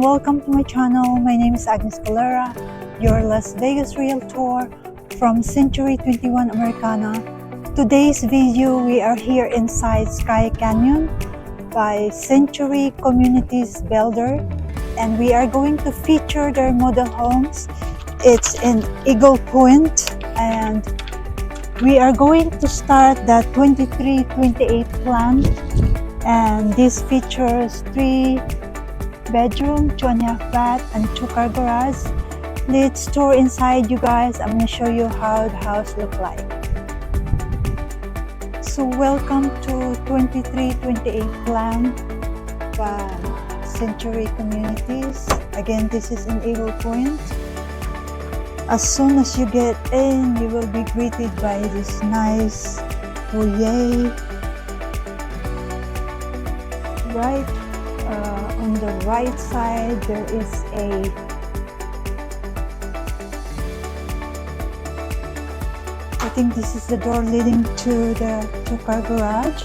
welcome to my channel. My name is Agnes Collera, your Las Vegas Realtor from Century 21 Americana. Today's video, we are here inside Sky Canyon by Century Communities Builder, and we are going to feature their model homes. It's in Eagle Point, and we are going to start the 23-28 plan, and this features 3 bedroom, 2.5 bath, and 2-car garage. Let's tour inside, you guys. I'm gonna show you how the house look like. So welcome to 23-28 plan by Century Communities. Again, this is in Eagle Point. As soon as you get in, you will be greeted by this nice foyer. Right on the right side, there is I think this is the door leading to the 2-car garage.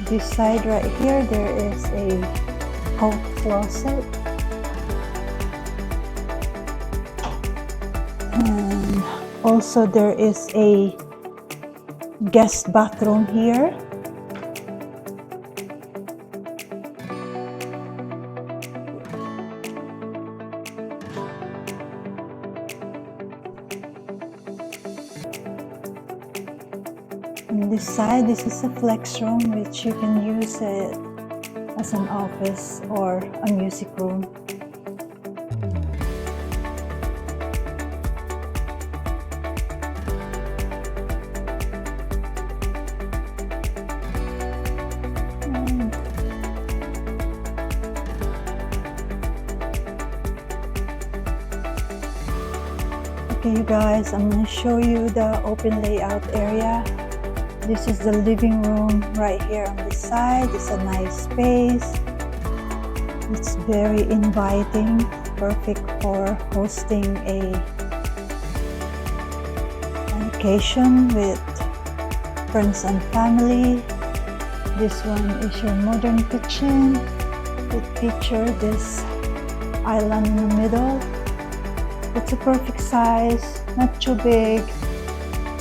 This side right here, there is a coat closet. And also there is a guest bathroom here. On this side, this is a flex room which you can use it as an office or a music room. Okay, you guys, I'm going to show you the open layout area. This is the living room right here on this side. It's a nice space. It's very inviting, perfect for hosting a occasion with friends and family. This one is your modern kitchen. It features this island in the middle. It's a perfect size, not too big.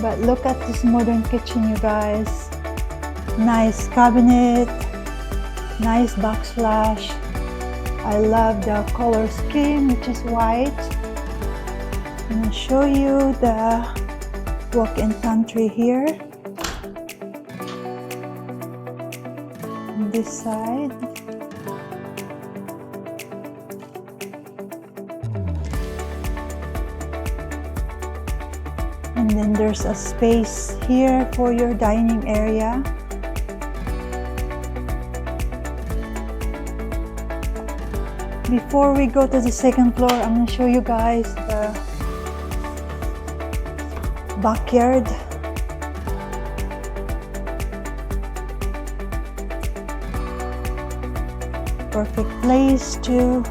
But look at this modern kitchen, you guys. Nice cabinet, nice backsplash. I love the color scheme, which is white. I'm gonna show you the walk-in pantry here. On this side. And then there's a space here for your dining area. Before we go to the second floor, I'm going to show you guys the backyard. Perfect place to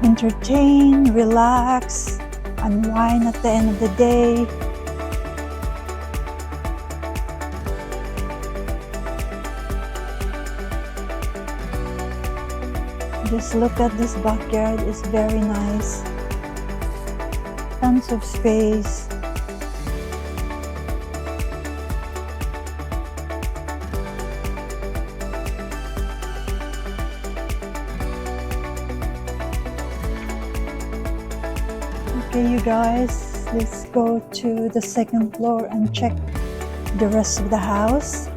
entertain, relax, unwind at the end of the day. Just look at this backyard, it's very nice. Tons of space. Okay, you guys, let's go to the second floor and check the rest of the house.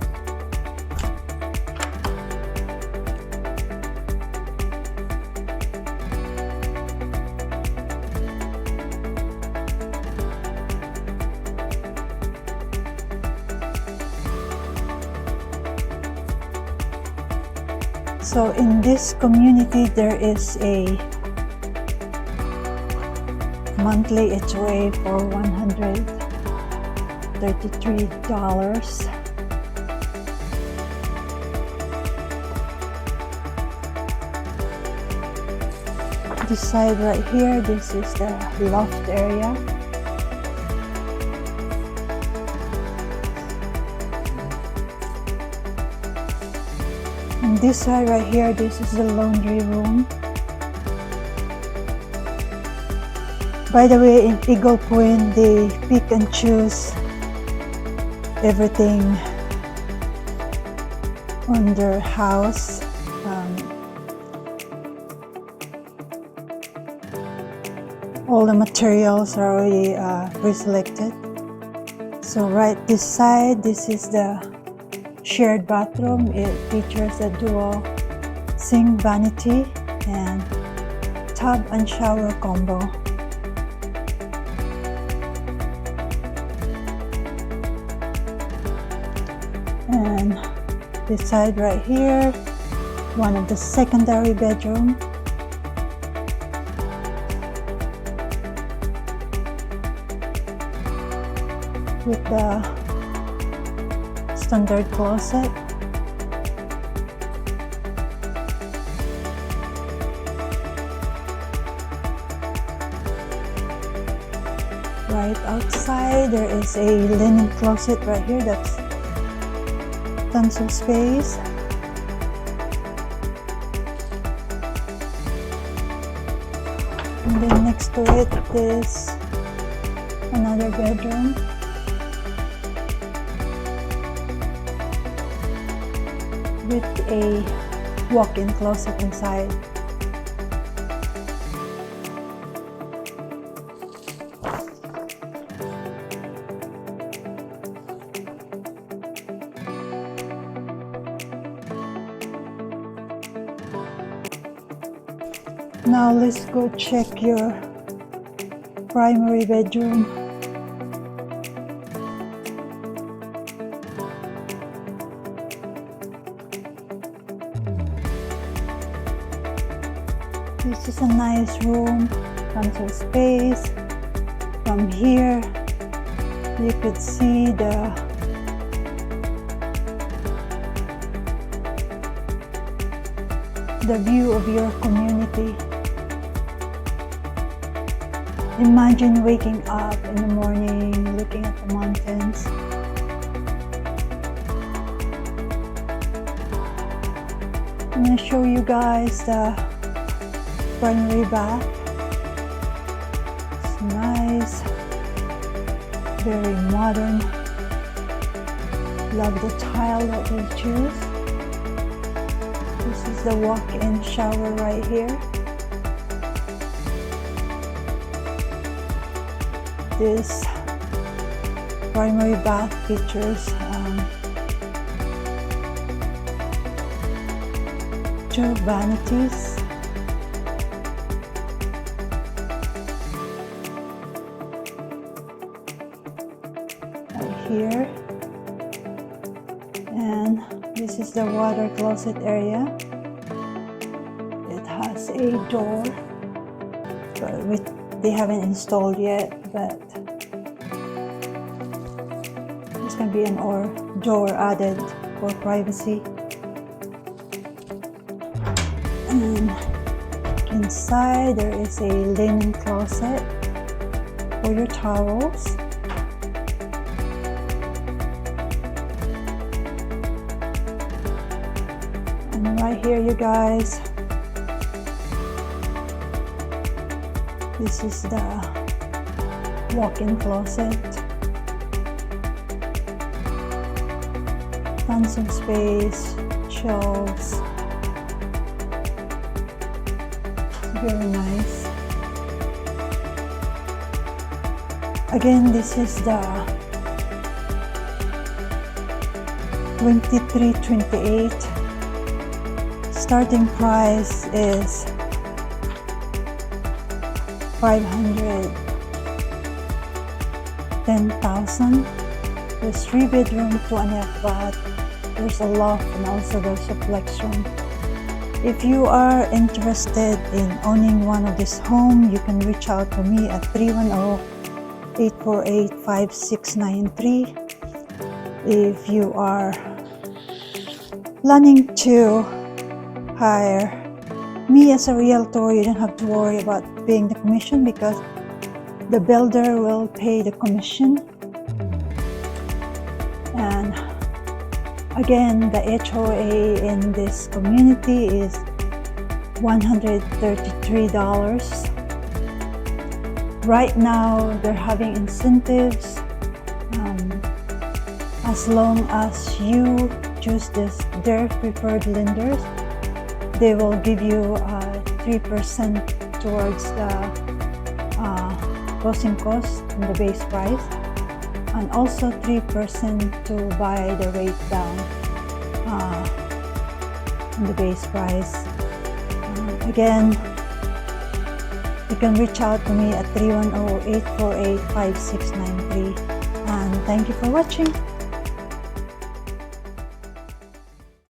So in this community, there is a monthly HOA for $133. This side right here, this is the loft area. And this side right here, this is the laundry room. By the way, in Eagle Point, they pick and choose everything on their house. All the materials are already pre-selected. So right this side, this is the shared bathroom. It features a dual sink, vanity, and tub and shower combo. And this side right here, one of the secondary bedroom. With the standard closet. Right outside, there is a linen closet right here. That's tons of space. And then next to it is another bedroom. With a walk-in closet inside. Now let's go check your primary bedroom. This is a nice room, tons of space. From here, you could see the view of your community. Imagine waking up in the morning, looking at the mountains. I'm going to show you guys the primary bath. It's nice, very modern. Love the tile that they choose. This is the walk-in shower right here. This primary bath features two vanities. Here, and this is the water closet area. It has a door, but they haven't installed yet, but there's gonna be an door added for privacy. And inside there is a linen closet for your towels. And right here, you guys, this is the walk-in closet. Tons of space, shelves. Very nice. Again, this is the 2328. Starting price is $510,000. There's 3 bedroom, 2.5 bath. There's a loft and also there's a flex room. If you are interested in owning one of this home, you can reach out to me at 310-848-5693. If you are planning to hire me as a realtor, you don't have to worry about paying the commission because the builder will pay the commission. And again, the HOA in this community is $133. Right now, they're having incentives. As long as you choose their preferred lenders, they will give you 3% towards the closing cost in the base price, and also 3% to buy the rate down in the base price. Again, you can reach out to me at 310-848-5693, and thank you for watching.